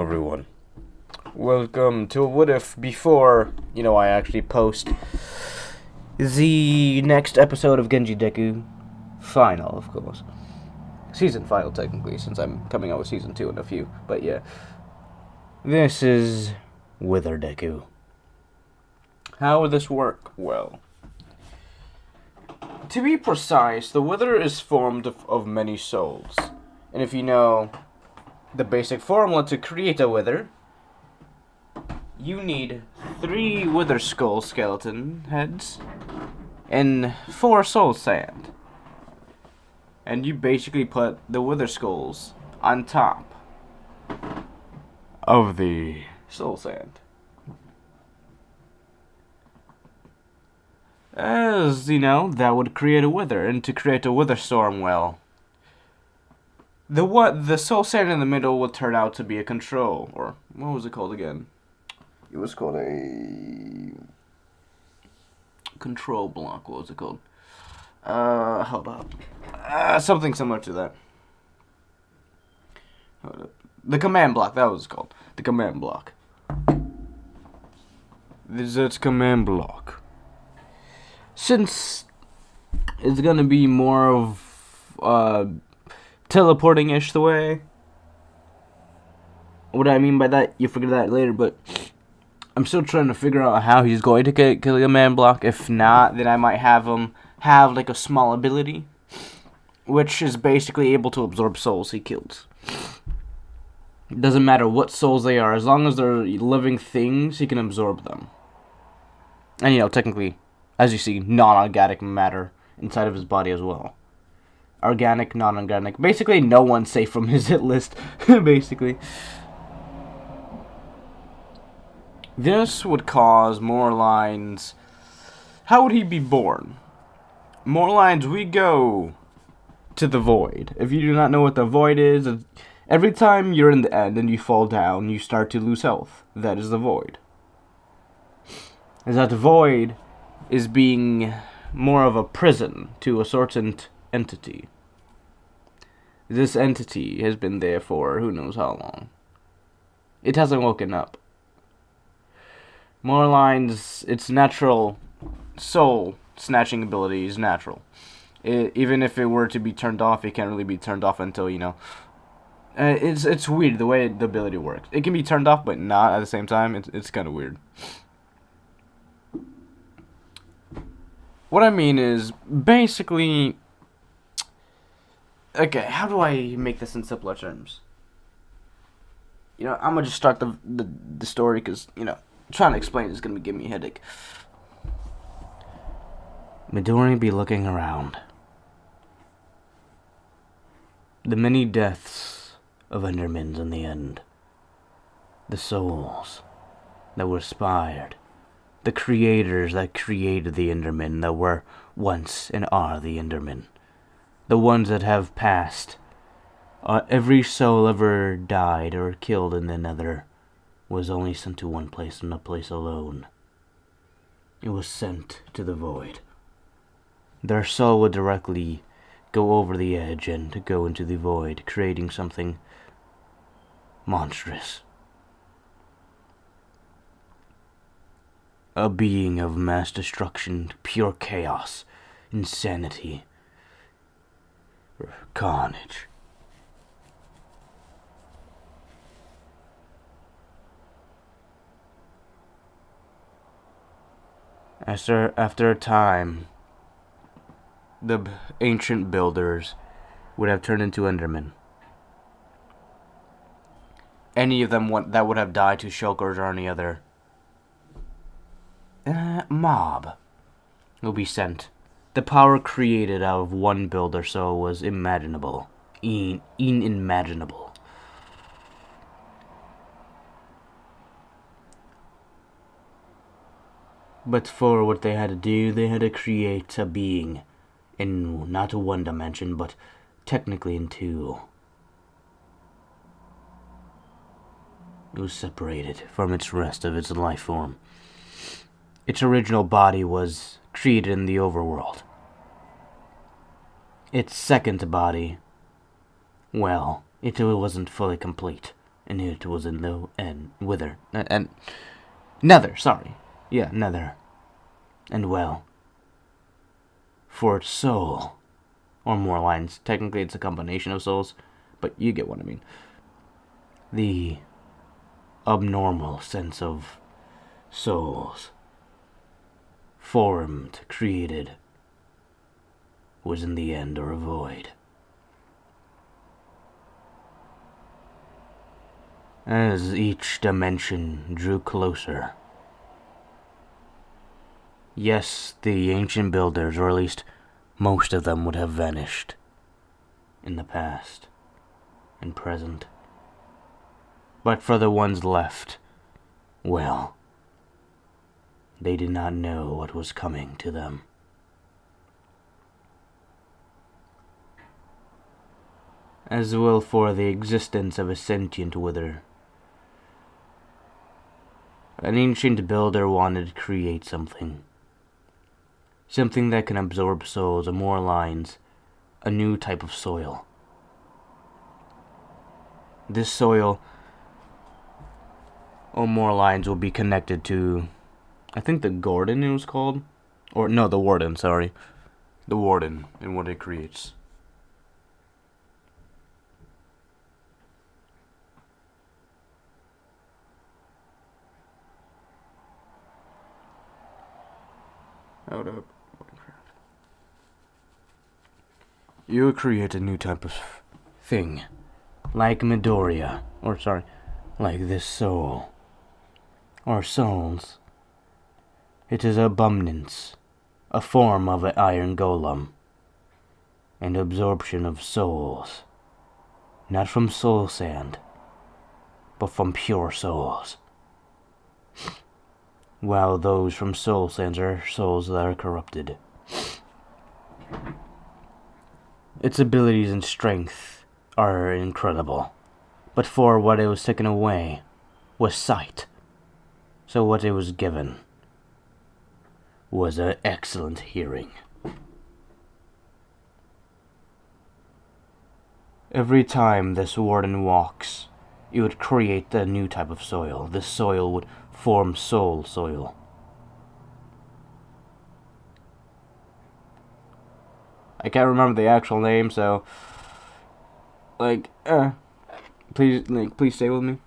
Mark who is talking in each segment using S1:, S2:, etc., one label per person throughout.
S1: everyone. Welcome to What If before, I actually post the next episode of Genji Deku. Final, of course. Season final, technically, since I'm coming out with Season 2 in a few. But yeah. This is Wither Deku. How would this work? Well, to be precise, the Wither is formed of many souls. And if you know the basic formula to create a Wither, you need 3 Wither Skull skeleton heads and 4 soul sand. And you basically put the Wither Skulls on top of the soul sand. As, that would create a Wither. And to create a Wither Storm, well, the soul sand in the middle would turn out to be a control. Or, what was it called again? It was called a control block. What was it called? Hold up. Something similar to that. Hold up. The command block. That was called. The command block. That's command block. Since it's gonna be more of teleporting-ish the way. What I mean by that, you figure that later, but I'm still trying to figure out how he's going to get kill a command block. If not, then I might have him have like a small ability, which is basically able to absorb souls he kills. It doesn't matter what souls they are, as long as they're living things, he can absorb them. And technically, as you see, non-organic matter inside of his body as well. Organic, non-organic. Basically, no one's safe from his hit list, basically. This would cause more lines. How would he be born? More lines, we go to the void. If you do not know what the void is, every time you're in the end and you fall down, you start to lose health. That is the void. As that void is being more of a prison to a certain entity. This entity has been there for who knows how long. It hasn't woken up. More lines, its natural soul snatching ability is natural. Even if it were to be turned off, it can't really be turned off until, it's weird the way the ability works. It can be turned off, but not at the same time. It's kind of weird. What I mean is, basically, okay, how do I make this in simpler terms? I'm gonna just start the story, because, trying to explain is gonna be giving me a headache. Midori be looking around. The many deaths of Endermans in the end. The souls that were inspired. The creators that created the Endermen that were once and are the Endermen. The ones that have passed. Every soul ever died or killed in the Nether was only sent to one place, and a place alone. It was sent to the void. Their soul would directly go over the edge and go into the void, creating something monstrous. A being of mass destruction, pure chaos, insanity, carnage. After a time, the ancient builders would have turned into Endermen. Any of them that would have died to shulkers or any other mob will be sent. The power created out of one builder soul was unimaginable. Inimaginable. But for what they had to do, they had to create a being in not one dimension, but technically in 2. It was separated from its rest of its life form. Its original body was created in the overworld. Its second body, well, it wasn't fully complete. and it was in the end wither and nether. Sorry, yeah, nether. And well, for its soul, or more lines. Technically, it's a combination of souls, but you get what I mean. The abnormal sense of souls formed, created, was in the end or a void. As each dimension drew closer, yes, the ancient builders, or at least most of them, would have vanished in the past and present. But for the ones left, well, they did not know what was coming to them. As well for the existence of a sentient wither. An ancient builder wanted to create something. Something that can absorb souls, or more lines, a new type of soil. This soil, or more lines, will be connected to, I think the Gordon it was called? Or, no, the Warden, sorry. The Warden, and what it creates. Hold up. You create a new type of thing. Like Midoriya. Or, sorry, like this soul. Or souls. It is abundance. A form of an iron golem. And absorption of souls. Not from soul sand, but from pure souls. While those from soul sands are souls that are corrupted. Its abilities and strength are incredible, but for what it was taken away was sight. So what it was given was an excellent hearing. Every time this warden walks, it would create a new type of soil. This soil would form soul soil. I can't remember the actual name, so please stay with me.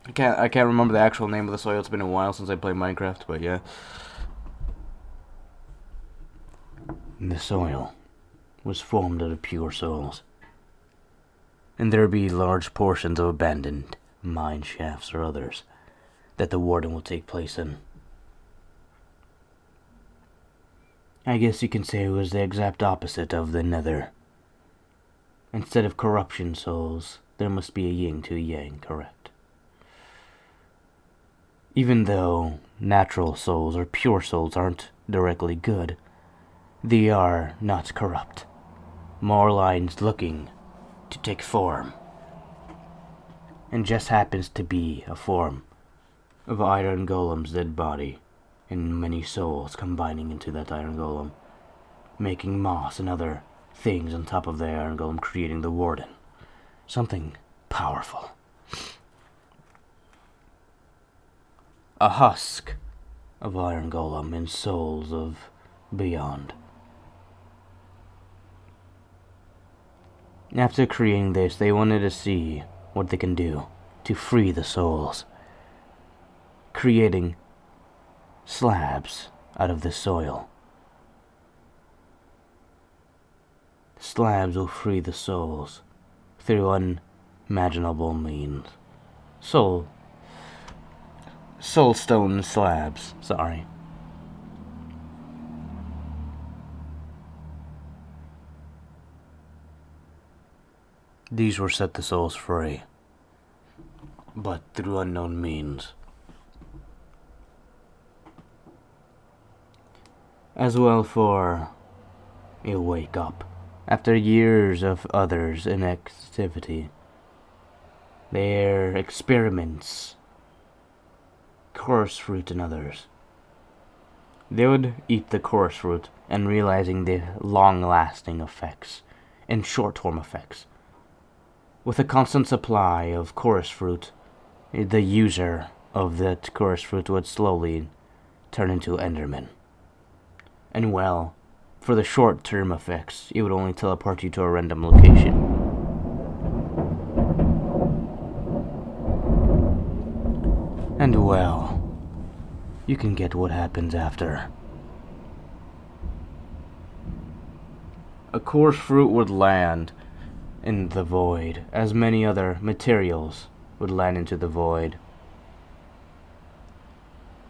S1: I can't remember the actual name of the soil. It's been a while since I played Minecraft, but yeah. The soil was formed out of pure souls. And there be large portions of abandoned mine shafts or others that the warden will take place in. I guess you can say it was the exact opposite of the nether. Instead of corruption souls, there must be a yin to a yang, correct? Even though natural souls or pure souls aren't directly good, they are not corrupt. More lines looking to take form. And just happens to be a form of Iron Golem's dead body, and many souls combining into that Iron Golem, making moss and other things on top of the Iron Golem, creating the Warden. Something powerful. A husk of Iron Golem and souls of beyond. After creating this, they wanted to see what they can do to free the souls, creating slabs out of the soil. Slabs will free the souls through unimaginable means. Soulstone slabs, sorry. These were set the souls free, but through unknown means. As well for a wake up after years of others' inactivity. Their experiments, coarse fruit and others. They would eat the coarse fruit and realizing the long-lasting effects and short-term effects. With a constant supply of chorus fruit, the user of that chorus fruit would slowly turn into Enderman. And well, for the short-term effects, it would only teleport you to a random location. And well, you can get what happens after. A chorus fruit would land in the void, as many other materials would land into the void.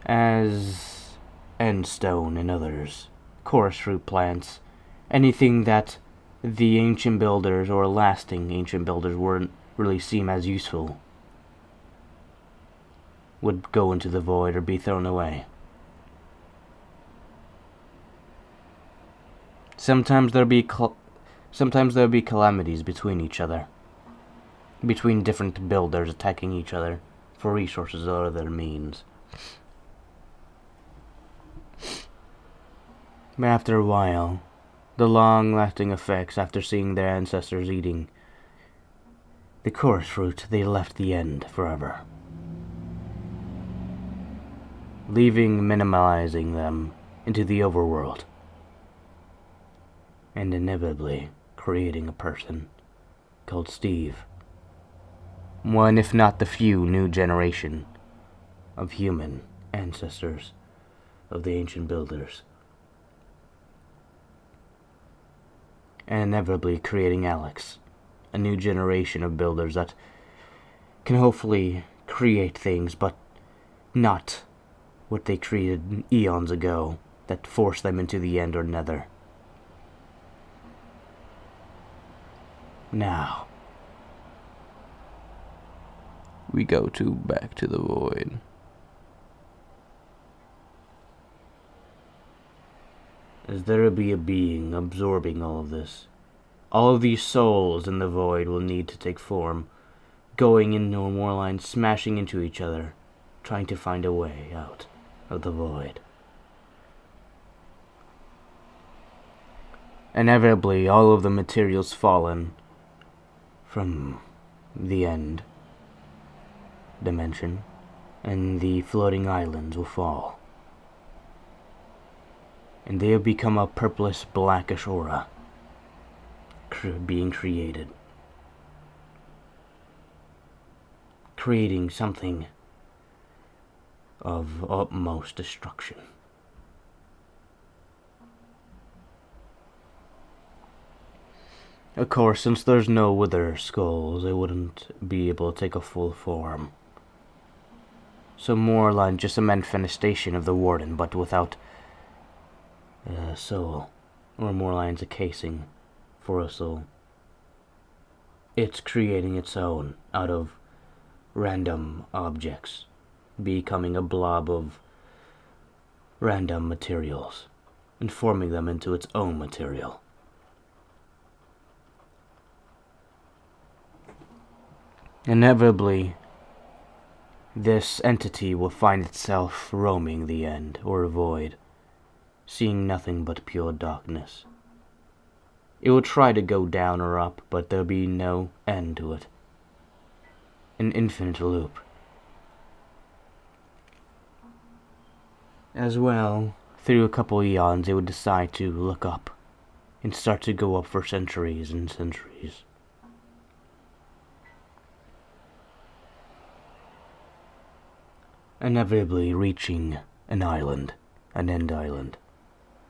S1: As endstone and others, chorus fruit plants, anything that the ancient builders or lasting ancient builders wouldn't really seem as useful would go into the void or be thrown away. Sometimes there'll be calamities between each other, between different builders attacking each other for resources or other means. After a while, the long-lasting effects after seeing their ancestors eating the chorus fruit, they left the end forever, minimalizing them into the overworld, and inevitably creating a person called Steve. One, if not the few, new generation of human ancestors of the ancient builders. And inevitably creating Alex, a new generation of builders that can hopefully create things, but not what they created eons ago that forced them into the end or nether. Now, we go back to the void. As there will be a being absorbing all of this. All of these souls in the void will need to take form, going into a more line, smashing into each other, trying to find a way out of the void. Inevitably, all of the materials fallen from the end dimension, and the floating islands will fall. And they have become a purplish blackish aura being created. Creating something of utmost destruction. Of course, since there's no wither skulls, they wouldn't be able to take a full form. So more like just a manifestation of the warden, but without a soul, or more lines a casing for a soul. It's creating its own out of random objects, becoming a blob of random materials, and forming them into its own material. Inevitably, this entity will find itself roaming the end, or void, seeing nothing but pure darkness. It will try to go down or up, but there'll be no end to it. An infinite loop. As well, through a couple eons, it would decide to look up, and start to go up for centuries and centuries. Inevitably reaching an island, an end island.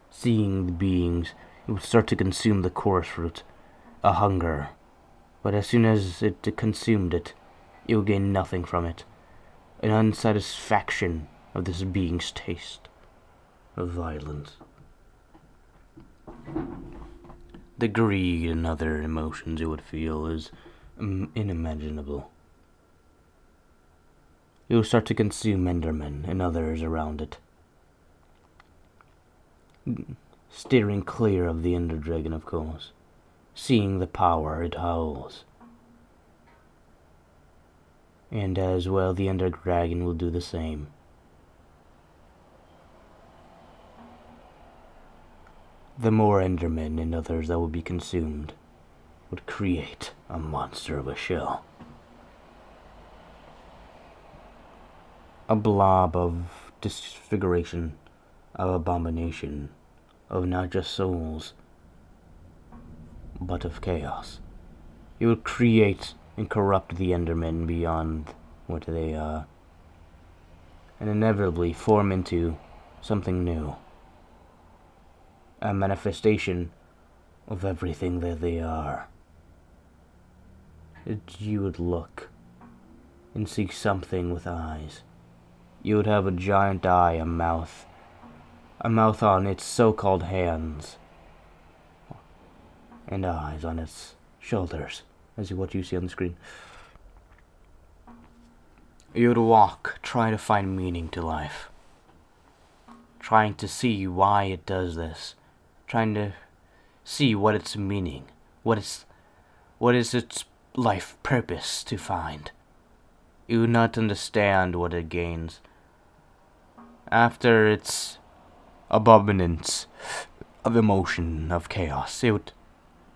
S1: Seeing the beings, it would start to consume the chorus fruit, a hunger. But as soon as it consumed it, it would gain nothing from it. An unsatisfaction of this being's taste of violence. The greed and other emotions it would feel is unimaginable. It will start to consume Endermen and others around it, steering clear of the Ender Dragon, of course, seeing the power it holds. And as well, the Ender Dragon will do the same. The more Endermen and others that will be consumed, would create a monster of a shell. A blob of disfiguration, of abomination, of not just souls, but of chaos. He would create and corrupt the Endermen beyond what they are, and inevitably form into something new. A manifestation of everything that they are. You would look and see something with eyes. You would have a giant eye, a mouth on its so-called hands, and eyes on its shoulders, as what you see on the screen. You would walk, trying to find meaning to life, trying to see why it does this, trying to see what its meaning, what is its life purpose to find. You would not understand what it gains. After its abundance of emotion, of chaos, it would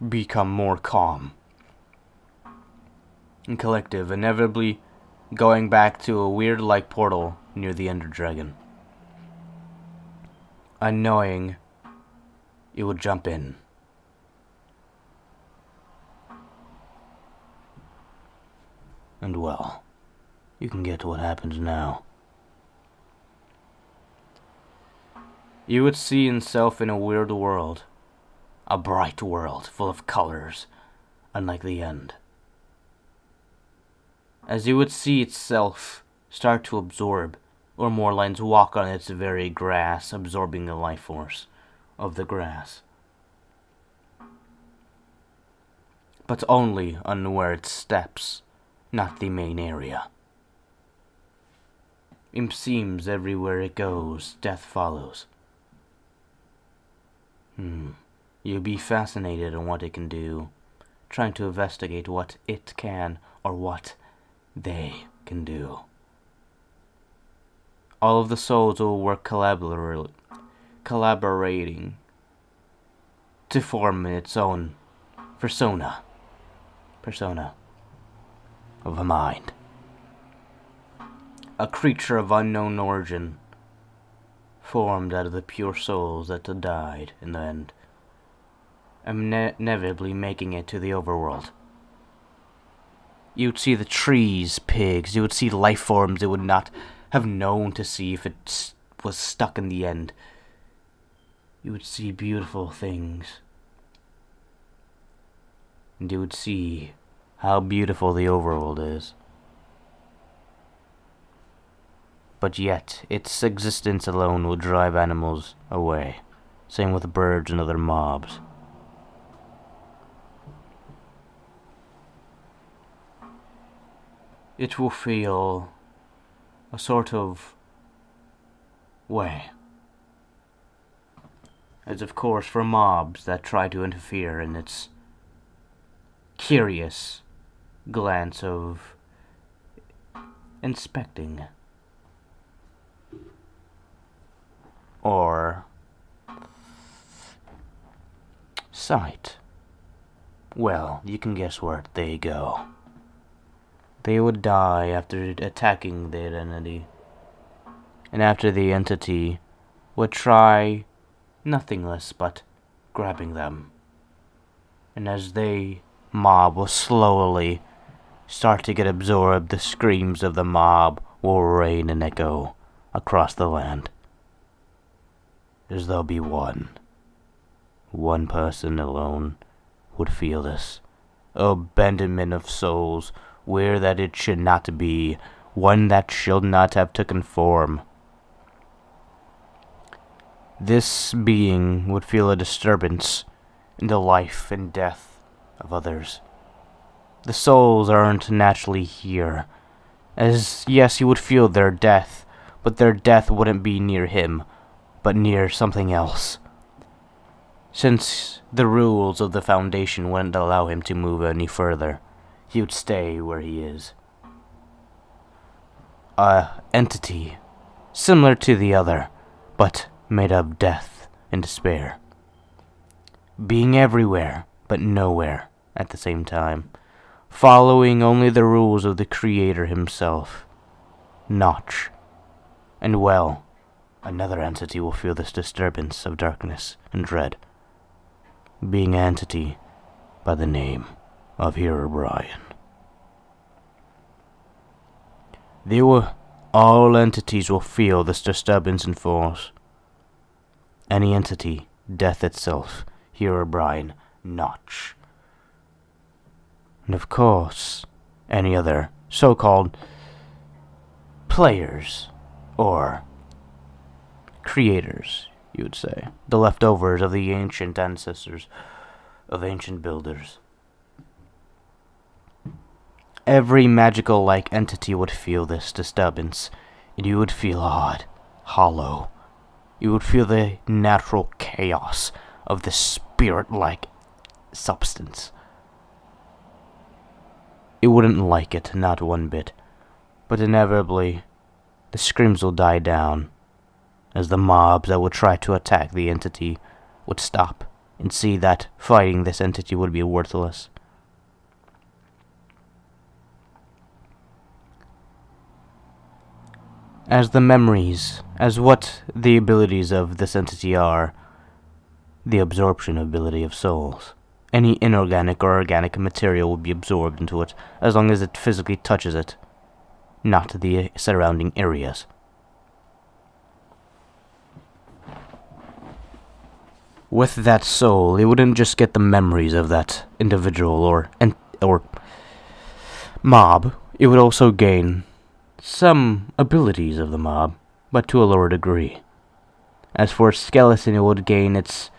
S1: become more calm and collective, inevitably going back to a weird-like portal near the Ender Dragon. Unknowing, it would jump in. And well, you can get to what happens now. You would see himself in a weird world. A bright world, full of colors, unlike the end. As you would see itself start to absorb, or more lines walk on its very grass, absorbing the life force of the grass. But only on where it steps, not the main area. It seems everywhere it goes, death follows. You'd be fascinated on what it can do, trying to investigate what it can, or what they can do. All of the souls will work collaborating to form its own persona of a mind. A creature of unknown origin, formed out of the pure souls that died in the end, inevitably making it to the overworld. You would see the trees, pigs, you would see life forms it would not have known to see if it was stuck in the end. You would see beautiful things. And you would see how beautiful the overworld is. But yet, its existence alone will drive animals away. Same with birds and other mobs. It will feel a sort of way. As of course for mobs that try to interfere in its curious glance of inspecting. Or sight. Well, you can guess where they go. They would die after attacking the entity. And after the entity would try nothing less but grabbing them. And as they mob will slowly start to get absorbed, the screams of the mob will rain and echo across the land. As there'll be one person alone would feel this abandonment of souls, where that it should not be, one that should not have taken form. This being would feel a disturbance in the life and death of others. The souls aren't naturally here, as yes, he would feel their death, but their death wouldn't be near him, but near something else. Since the rules of the Foundation wouldn't allow him to move any further, he would stay where he is. A entity similar to the other, but made of death and despair. Being everywhere, but nowhere. at the same time, following only the rules of the Creator himself. Notch. And well, another entity will feel this disturbance of darkness and dread, being an entity by the name of Herobrine. All entities will feel this disturbance and force. Any entity, death itself, Herobrine, Notch. And of course, any other so-called players, or creators, you would say. The leftovers of the ancient ancestors, of ancient builders. Every magical-like entity would feel this disturbance, and you would feel odd, hollow. You would feel the natural chaos of the spirit-like substance. You wouldn't like it, not one bit, but inevitably, the screams will die down, as the mobs that would try to attack the entity would stop and see that fighting this entity would be worthless. As the memories, as what the abilities of this entity are, the absorption ability of souls. Any inorganic or organic material will be absorbed into it, as long as it physically touches it, not the surrounding areas. With that soul, it wouldn't just get the memories of that individual or mob, it would also gain some abilities of the mob, but to a lower degree. As for its skeleton, it would gain its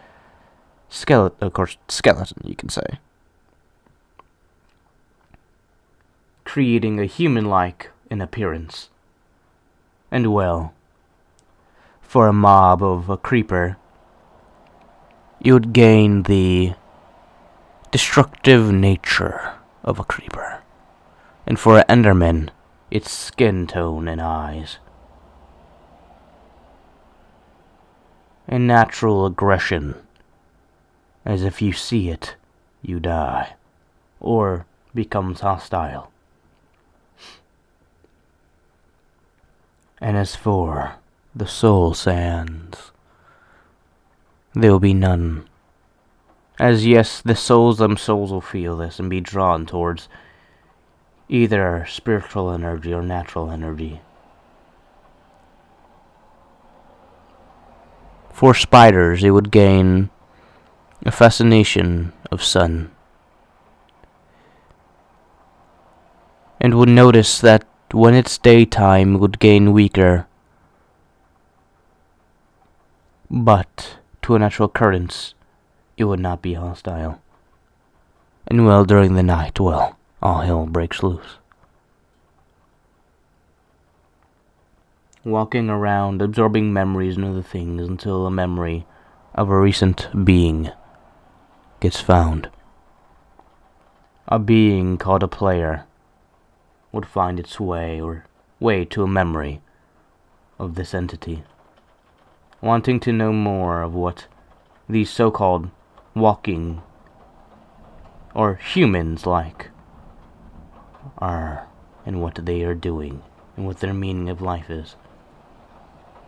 S1: skeleton, you can say. Creating a human-like in appearance. And well, for a mob of a creeper, you would gain the destructive nature of a creeper. And for an enderman, its skin tone and eyes. A natural aggression, as if you see it, you die, or becomes hostile. And as for the soul sands, there will be none. As yes, the souls themselves will feel this and be drawn towards either spiritual energy or natural energy. For spiders, it would gain a fascination of sun, and would notice that when it's daytime, it would gain weaker, but to a natural occurrence, it would not be hostile. And well, during the night, well, all hell breaks loose. Walking around, absorbing memories and other things until a memory of a recent being gets found. A being called a player would find its way to a memory of this entity, wanting to know more of what these so-called walking or humans like are, and what they are doing, and what their meaning of life is,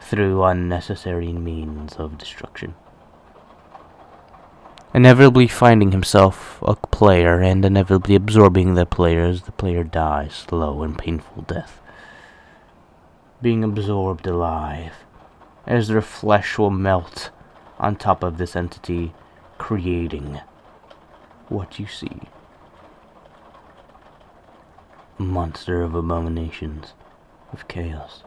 S1: through unnecessary means of destruction. Inevitably finding himself a player, and inevitably absorbing the player as the player dies slow and painful death. Being absorbed alive, as their flesh will melt on top of this entity, creating what you see. A monster of abominations, of chaos.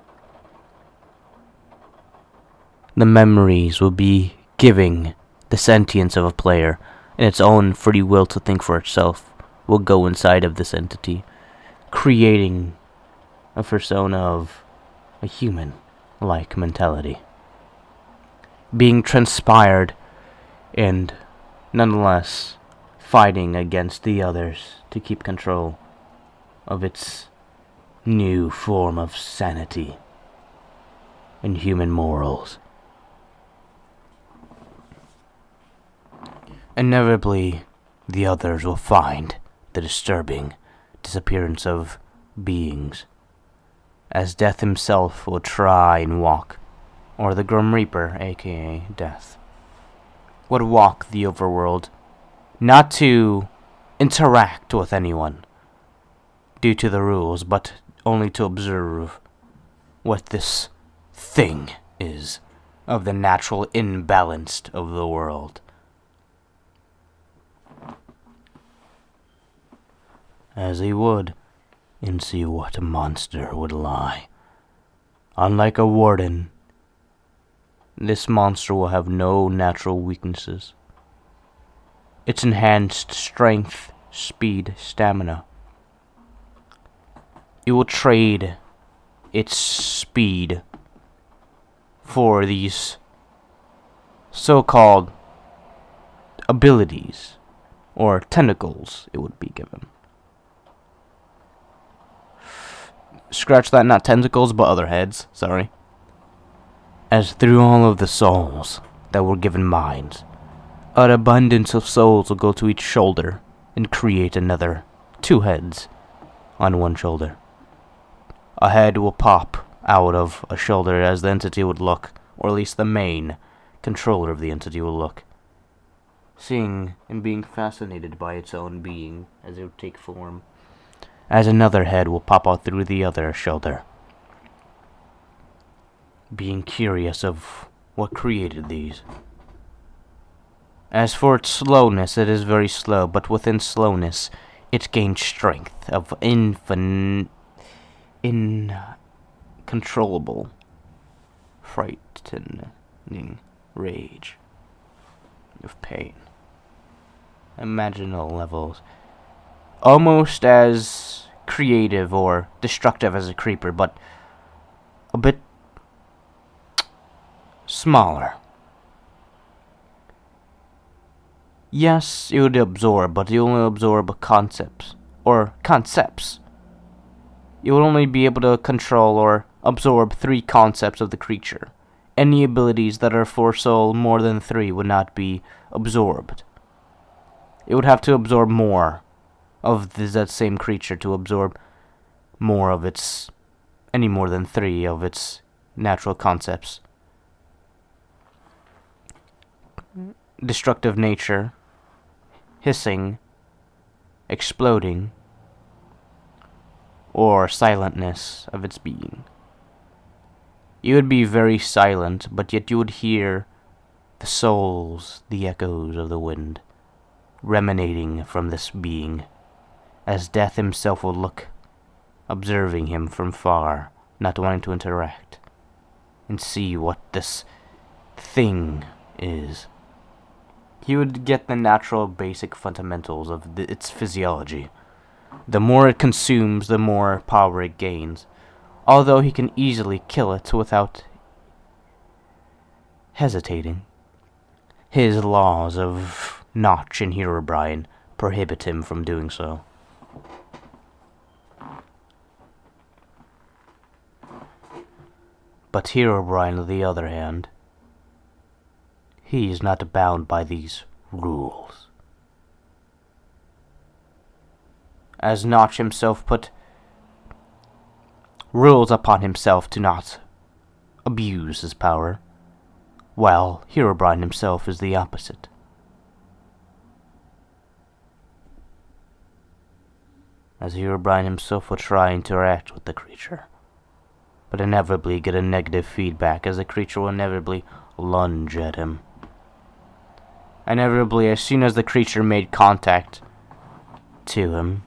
S1: The memories will be giving the sentience of a player, and its own free will to think for itself will go inside of this entity, creating a persona of a human-like mentality. Being transpired and nonetheless fighting against the others to keep control of its new form of sanity and human morals. Inevitably, the others will find the disturbing disappearance of beings, as Death himself will try and walk, or the Grim Reaper, aka Death, would walk the overworld, not to interact with anyone due to the rules, but only to observe what this thing is of the natural imbalance of the world. As he would, and see what monster would lie. Unlike a warden, this monster will have no natural weaknesses. Its enhanced strength, speed, stamina. It will trade its speed for these so-called abilities, or tentacles it would be given. Scratch that, not tentacles, but other heads, sorry. As through all of the souls that were given minds, an abundance of souls will go to each shoulder and create another 2 heads on one shoulder. A head will pop out of a shoulder as the entity would look, or at least the main controller of the entity will look, seeing and being fascinated by its own being as it would take form, as another head will pop out through the other shoulder, being curious of what created these. As for its slowness, it is very slow, but within slowness, it gains strength of incontrollable, frightening rage of pain. Imaginal levels. Almost as creative or destructive as a creeper, but a bit smaller. Yes, it would absorb, but it only absorb concepts. You would only be able to control or absorb 3 concepts of the creature. Any abilities that are for soul more than 3 would not be absorbed. It would have to absorb more of that same creature to absorb more of its, any more than 3 of its natural concepts. Destructive nature, hissing, exploding, or silentness of its being. You would be very silent, but yet you would hear the souls, the echoes of the wind, emanating from this being, as Death himself will look, observing him from far, not wanting to interact, and see what this thing is. He would get the natural basic fundamentals of its physiology. The more it consumes, the more power it gains, although he can easily kill it without hesitating. His laws of Notch and Herobrine prohibit him from doing so. But Herobrine, on the other hand, he is not bound by these rules. As Notch himself put rules upon himself to not abuse his power, while Herobrine himself is the opposite. As Herobrine himself will try and interact with the creature, but inevitably get a negative feedback, as the creature will inevitably lunge at him. Inevitably, as soon as the creature made contact to him,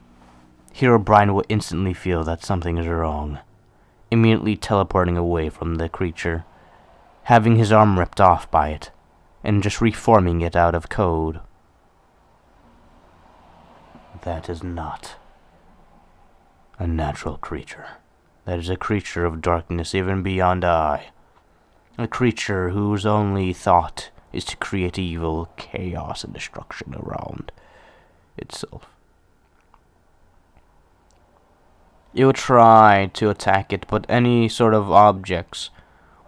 S1: Herobrine will instantly feel that something is wrong, immediately teleporting away from the creature, having his arm ripped off by it, and just reforming it out of code. That is not a natural creature. That is a creature of darkness even beyond I. A creature whose only thought is to create evil, chaos, and destruction around itself. It would try to attack it, but any sort of objects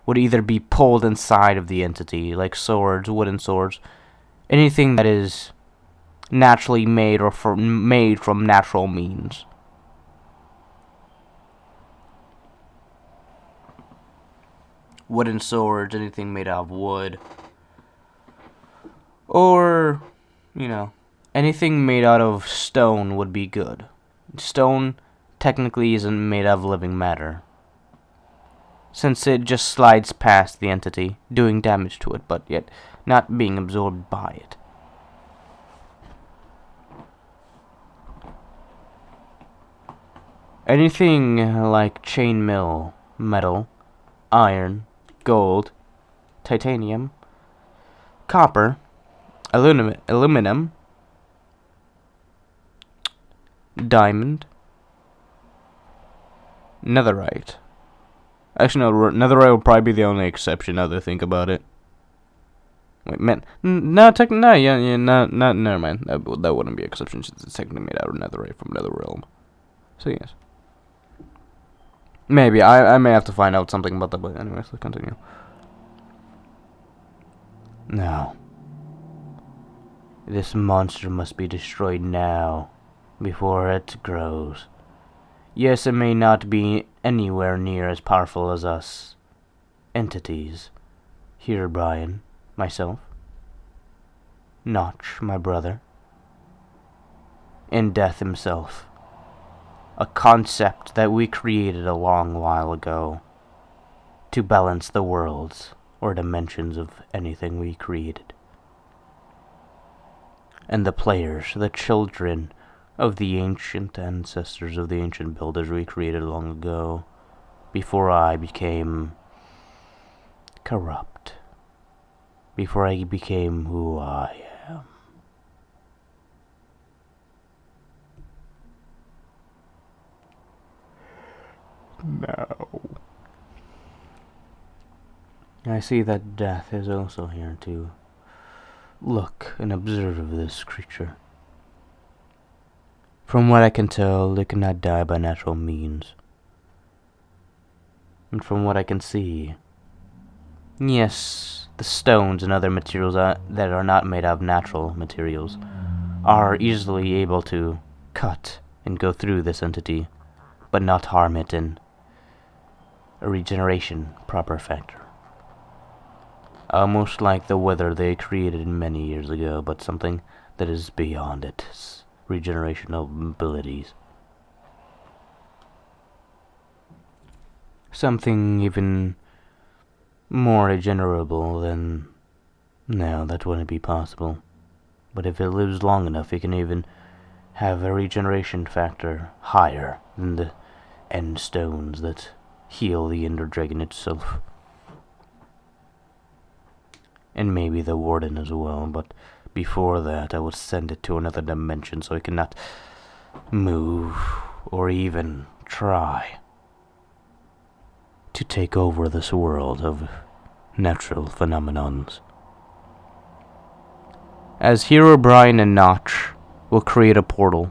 S1: would either be pulled inside of the entity, like swords, wooden swords, anything that is naturally made or made from natural means. Wooden swords, anything made out of wood. Or, anything made out of stone would be good. Stone technically isn't made out of living matter, since it just slides past the entity, doing damage to it, but yet not being absorbed by it. Anything like chainmail, metal, iron, gold, titanium, copper, aluminum, diamond, netherite. Actually, no, netherite will probably be the only exception now that I think about it. Wait, man, never mind. That wouldn't be an exception since it's technically made out of netherite from another realm. So yes. Maybe, I may have to find out something about that, but anyways, let's continue. Now, this monster must be destroyed now, before it grows. Yes, it may not be anywhere near as powerful as us entities. Here, Brian, myself, Notch, my brother, and Death himself. A concept that we created a long while ago to balance the worlds or dimensions of anything we created. And the players, the children of the ancient ancestors of the ancient builders we created long ago, before I became corrupt, before I became who I am. Now, I see that Death is also here to look and observe this creature. From what I can tell, it cannot die by natural means. And from what I can see, yes, the stones and other materials that are not made out of natural materials are easily able to cut and go through this entity, but not harm it in a regeneration proper factor. Almost like the weather they created many years ago, but something that is beyond its regenerational abilities. Something even more regenerable than... No, that wouldn't be possible. But if it lives long enough, it can even have a regeneration factor higher than the end stones that heal the Ender Dragon itself. And maybe the Warden as well, but before that I would send it to another dimension so it cannot move or even try to take over this world of natural phenomenons. As Hero Brian and Notch will create a portal.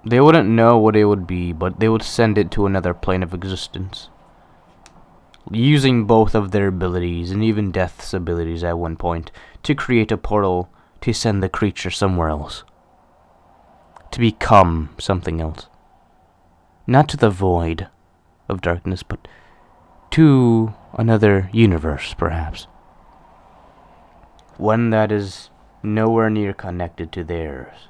S1: They wouldn't know what it would be, but they would send it to another plane of existence. Using both of their abilities, and even Death's abilities at one point, to create a portal to send the creature somewhere else. To become something else. Not to the void of darkness, but to another universe, perhaps. One that is nowhere near connected to theirs.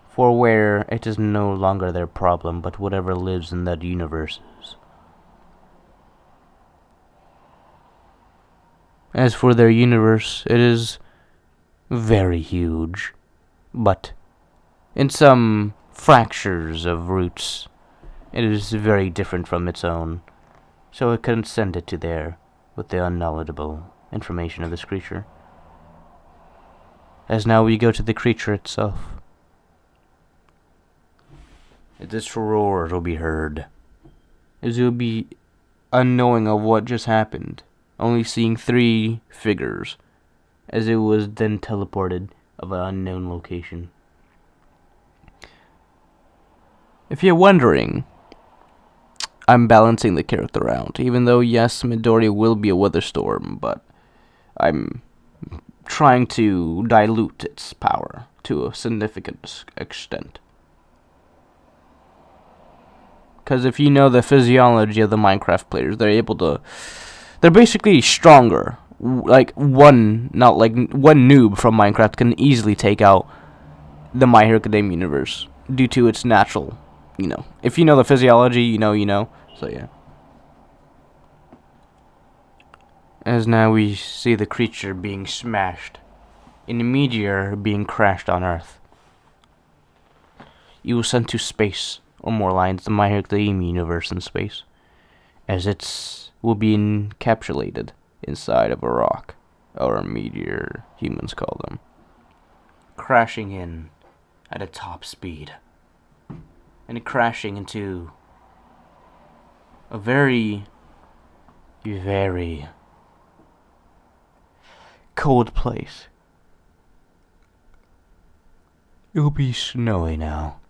S1: For where it is no longer their problem, but whatever lives in that universe is. As for their universe, it is very huge, but in some fractures of roots, it is very different from its own, so it couldn't send it to there with the unknowledgeable information of this creature. As now we go to the creature itself. This roar will be heard, as it will be unknowing of what just happened, only seeing 3 figures, as it was then teleported of an unknown location. If you're wondering, I'm balancing the character out, even though yes, Midori will be a weather storm, but I'm trying to dilute its power to a significant extent. Because if you know the physiology of the Minecraft players, they're basically stronger. Like one noob from Minecraft can easily take out the My Hero Academia universe due to its natural, if you know the physiology, you know. So yeah. As now we see the creature being smashed in a meteor being crashed on Earth. It was sent to space, or more lines, the My Hero Academia universe in space, as it will be encapsulated inside of a rock, or a meteor, humans call them, crashing in at a top speed, and crashing into a very, very cold place. It will be snowy now.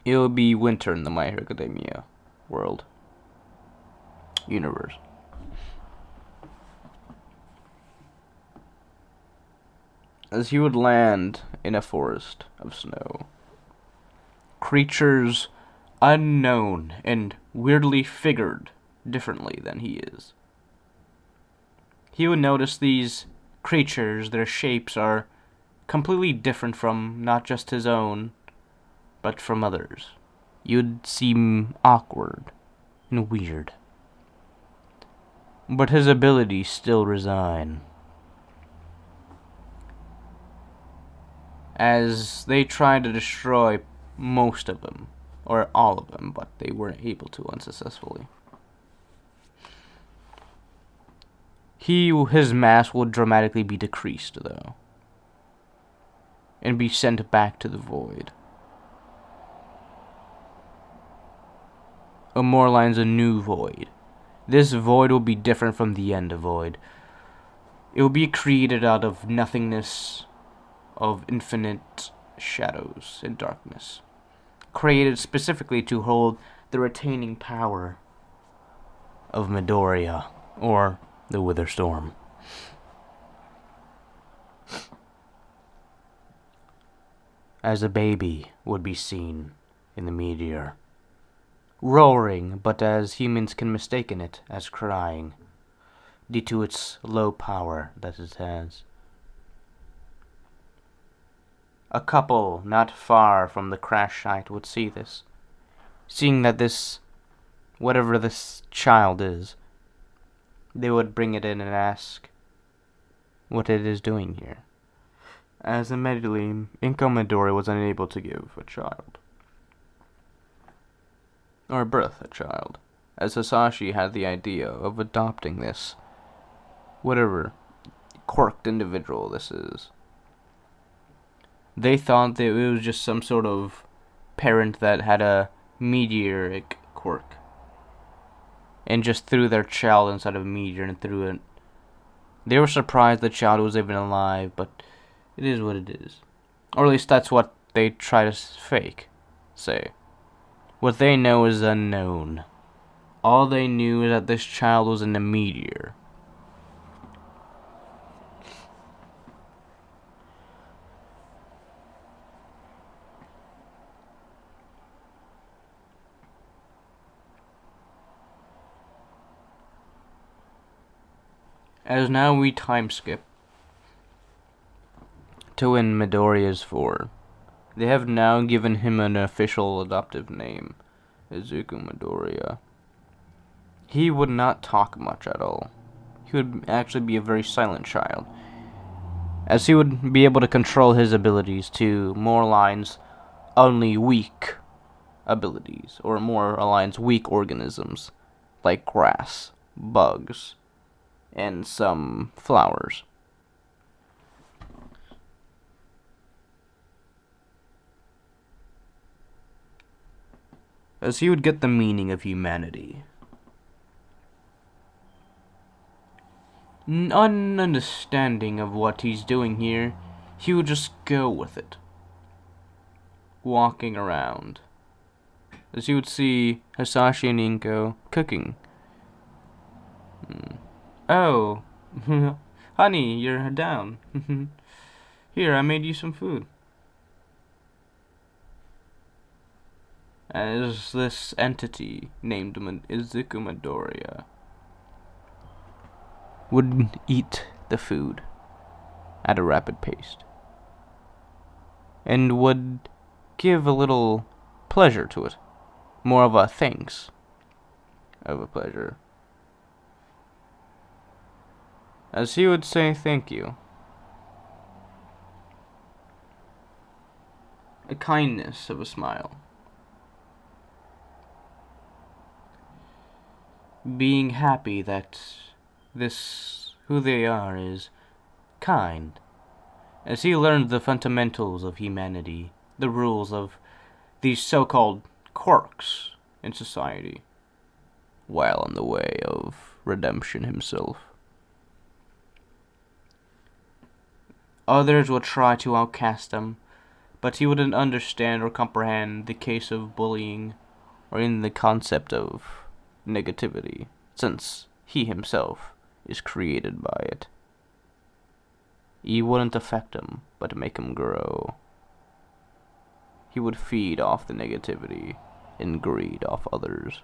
S1: It will be winter in the My Hero Academia world. Universe. As he would land in a forest of snow, creatures unknown and weirdly figured differently than he is. He would notice these creatures, their shapes are completely different from not just his own, but from others. You'd seem awkward and weird. But his abilities still resign. As they tried to destroy most of them, or all of them, but they weren't able to unsuccessfully. His mass would dramatically be decreased, though, and be sent back to the void. Or more lines, a new void. This void will be different from the end void. It will be created out of nothingness, of infinite shadows and darkness, created specifically to hold the retaining power of Midoriya, or the Wither Storm. As a baby would be seen in the meteor, roaring, but as humans can mistaken it as crying, due to its low power that it has. A couple not far from the crash site would see this, seeing that whatever this child is, they would bring it in and ask what it is doing here, as immediately Inko Midori was unable to give a child, or birth a child, as Hisashi had the idea of adopting this, whatever quirked individual this is. They thought that it was just some sort of parent that had a meteoric quirk, and just threw their child inside of a meteor and threw it. They were surprised the child was even alive, but it is what it is. Or at least that's what they try to say. What they know is unknown. All they knew is that this child was in a meteor. As now we time skip to when Midoriya is 4. They have now given him an official adoptive name, Izuku Midoriya. He would not talk much at all. He would actually be a very silent child, as he would be able to control his abilities to more lines only weak abilities, or more lines weak organisms, like grass, bugs, and some flowers. As he would get the meaning of humanity. Ununderstanding of what he's doing here, he would just go with it, walking around. As you would see Hisashi and Inko cooking. Oh, Honey, you're down. Here, I made you some food. As this entity named Izuku Midoriya would eat the food at a rapid pace and would give a little pleasure to it. More of a thanks of a pleasure. As he would say thank you. A kindness of a smile. Being happy that this, who they are, is kind. As he learned the fundamentals of humanity, the rules of these so-called quirks in society, while on the way of redemption himself. Others would try to outcast him, but he wouldn't understand or comprehend the case of bullying or in the concept of negativity, since he himself is created by it. It wouldn't affect him, but make him grow. He would feed off the negativity and greed off others.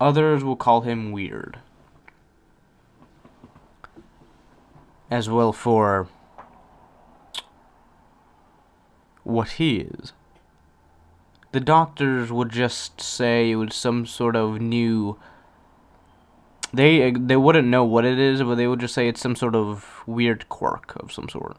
S1: Others will call him weird. As well for what he is. The doctors would just say it was some sort of new... They wouldn't know what it is, but they would just say it's some sort of weird quirk of some sort.